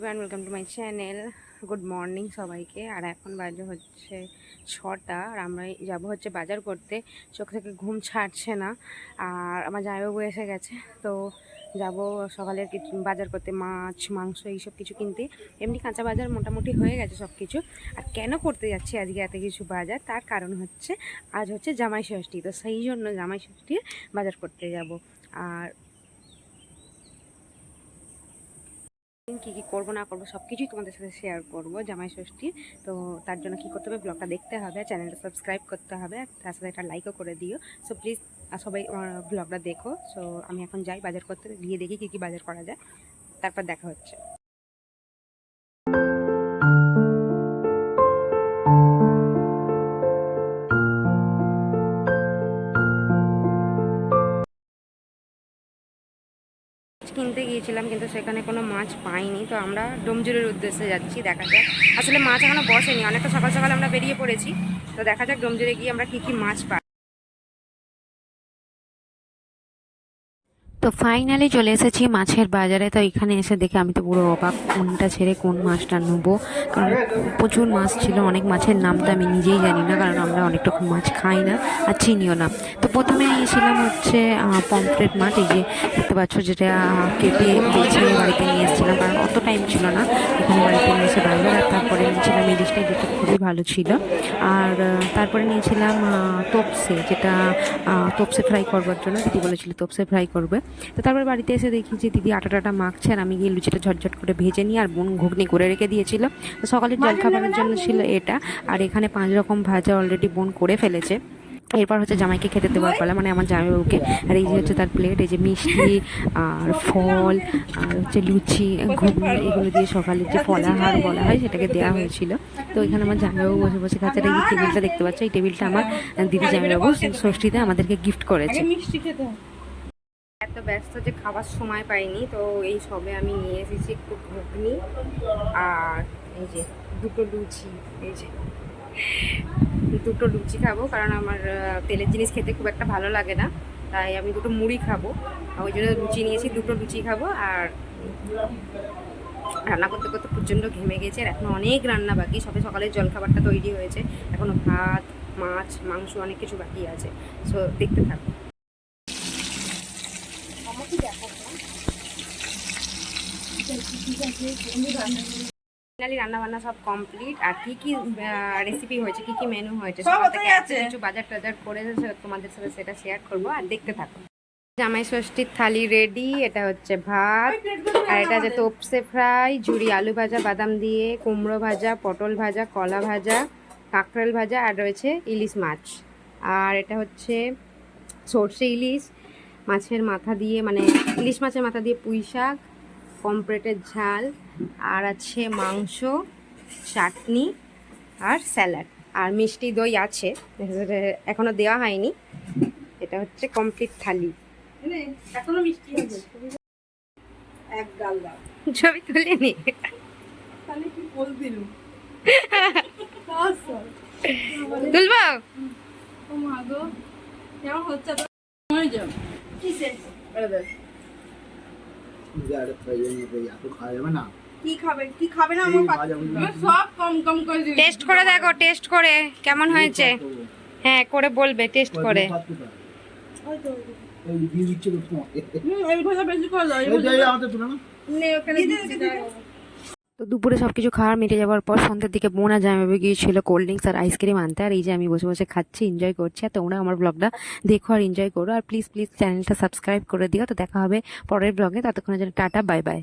Welcome to my channel. Good morning সবাইকে। আর এখন বাজে হচ্ছে 6টা আর আমরা যাব হচ্ছে বাজার করতে। চোখ থেকে ঘুম ছাড়ছে না। আর আমার জামাইবাবু এসে গেছে, তো যাব সকালের কিছু বাজার করতে, মাছ মাংস এইসব কিছু কিনতে। এমনি কাঁচা বাজার মোটামুটি হয়ে গেছে সব কিছু। আর কেন করতে যাচ্ছি আজকে এত কিছু বাজার, তার কারণ হচ্ছে আজ হচ্ছে জামাই ষষ্ঠী, তো সেই জন্য জামাই ষষ্ঠীর বাজার করতে যাব। আর কী কী করবো না করবো সব কিছুই তোমাদের সাথে শেয়ার করবো জামাই ষষ্ঠী। তো তার জন্য কী করতে হবে, ব্লগটা দেখতে হবে, চ্যানেলটা সাবস্ক্রাইব করতে হবে, তার সাথে একটা লাইকও করে দিও। সো প্লিজ সবাই ব্লগটা দেখো। সো আমি এখন যাই বাজার করতে, গিয়ে দেখি কী কী বাজার করা যায়, তারপর দেখা হচ্ছে। কিনতে গিয়েছিলাম কিন্তু সেখানে কোনো মাছ পাইনি, তো আমরা ডোমজুরের উদ্দেশ্যে যাচ্ছি। দেখা যাক, আসলে মাছ এখনো বসেনি, অনেকটা সকাল সকাল আমরা বেরিয়ে পড়েছি। তো দেখা যাক ডোমজুরে গিয়ে আমরা কী কী মাছ পাই। তো ফাইনালি চলে এসেছি মাছের বাজারে। তো এখানে এসে দেখে আমি তো পুরো অবাক, কোনটা ছেড়ে কোন মাছটা নেবো, কারণ প্রচুর মাছ ছিল। অনেক মাছের নাম তো আমি নিজেই জানি না, কারণ আমরা অনেক রকম মাছ খাই না আর চিনিও না। তো প্রথমে নিয়েছিলাম হচ্ছে পমফ্রেট মাছ, এই যে দেখতে পাচ্ছ, যেটা কেটে বেছে বাড়িতে নিয়ে এসেছিলাম, কারণ অত টাইম ছিল না এখানে বাড়িতে নিয়ে এসে বাজার। আর তারপরে নিয়েছিলাম ইলিশটা, যেটা খুবই ভালো ছিল। আর তারপরে নিয়েছিলাম তোপসে, যেটা তোপসে ফ্রাই করবার জন্য দিদি বলেছিল তোপসে ফ্রাই করবে। তো তারপর বাড়িতে এসে দেখি যে দিদি আটাটা মাখছে, আর আমি গিয়ে লুচিটা ঝটঝট করে ভেজে নিই, আর বোন ঘুগনি করে রেখে দিয়েছিল। তো সকালের জলখাবারের জন্য ছিল এটা। আর এখানে 5 রকম ভাজা অলরেডি বোন করে ফেলেছে। এরপর হচ্ছে জামাইকে খেতে দেওয়ার পালা, মানে আমার জামাইবাবুকে। আর এই যে হচ্ছে তার প্লেট, এই যে মিষ্টি আর ফল আর হচ্ছে লুচি ঘুগনি, এগুলো দিয়ে সকালের যে ফলাহার বলা হয় সেটাকে দেওয়া হয়েছিল। তো এখানে আমার জামাইবাবু বসে বসে খাচ্ছে। আর এই যে টেবিলটা দেখতে পাচ্ছ, এই টেবিলটা আমার দিদি জামাইবাবু ষষ্ঠীতে আমাদেরকে গিফট করেছে। এত ব্যস্ত যে খাবার সময় পাইনি, তো এই সবে আমি নিয়ে এসেছি একটু ঘুগনি আর এই যে দুটো লুচি। এই যে দুটো লুচি খাবো, কারণ আমার তেলের জিনিস খেতে খুব একটা ভালো লাগে না, তাই আমি দুটো মুড়ি খাবো। ওই জন্য লুচি নিয়েছি, দুটো লুচি খাবো। আর রান্না করতে করতে প্রচণ্ড ঘেমে গেছে, আর এখন অনেক রান্না বাকি। সবে সকালের জলখাবারটা তৈরি হয়েছে, এখনও ভাত মাছ মাংস অনেক কিছু বাকি আছে। সো দেখতে থাকো। ফাইনালি রান্না বান্না সব কমপ্লিট। আর কি কি রেসিপি হয়েছে, কি কি মেনু হয়েছে, সকাল থেকে কিছু বাজার টাজার করে তোমাদের সাথে সেটা শেয়ার করবো, আর দেখতে থাকো। জামাই ষষ্ঠীর থালি রেডি। এটা হচ্ছে ভাত, আর এটা হচ্ছে তোপসে ফ্রাই, ঝুরি আলু ভাজা বাদাম দিয়ে, কুমড়ো ভাজা, পটল ভাজা, কলা ভাজা, কাঁকরোল ভাজা, আর রয়েছে ইলিশ মাছ। আর এটা হচ্ছে সর্ষে ইলিশ মাছের মাথা দিয়ে, মানে ইলিশ মাছের মাথা দিয়ে পুঁই শাক, পমফ্রেটের ঝাল, আর আছে মাংস, চাটনি আর স্যালাড, আর মিষ্টি দই আছে, এখনো দেওয়া হয়নি। এটা হচ্ছে কমপ্লিট থালি। এখনো মিষ্টি আছে, এক গাল দাও, ছবি তুলে নি তাহলে কি বল দিল তুলবো। ও মা গো, কেমন হচ্ছে তো হয়ে যাও কি সেন্স টেস্ট করে দেখো, টেস্ট করে কেমন হয়েছে, হ্যাঁ করে বলবে টেস্ট করে। তো দুপুরে সব কিছু খাওয়ার মিটে যাওয়ার পর সন্ধ্যের দিকে বোন আর জামাইবাবু গিয়েছিল কোল্ড ড্রিঙ্কস আর আইসক্রিম আনতে। আর এই যে আমি বসে বসে খাচ্ছি, এনজয় করছি। আর তোমরা আমার ব্লগটা দেখো আর এনজয় করো, আর প্লিজ প্লিজ চ্যানেলটা সাবস্ক্রাইব করে দিও। তো দেখা হবে পরের ব্লগে, ততক্ষণের জন্য টাটা, বাই বাই।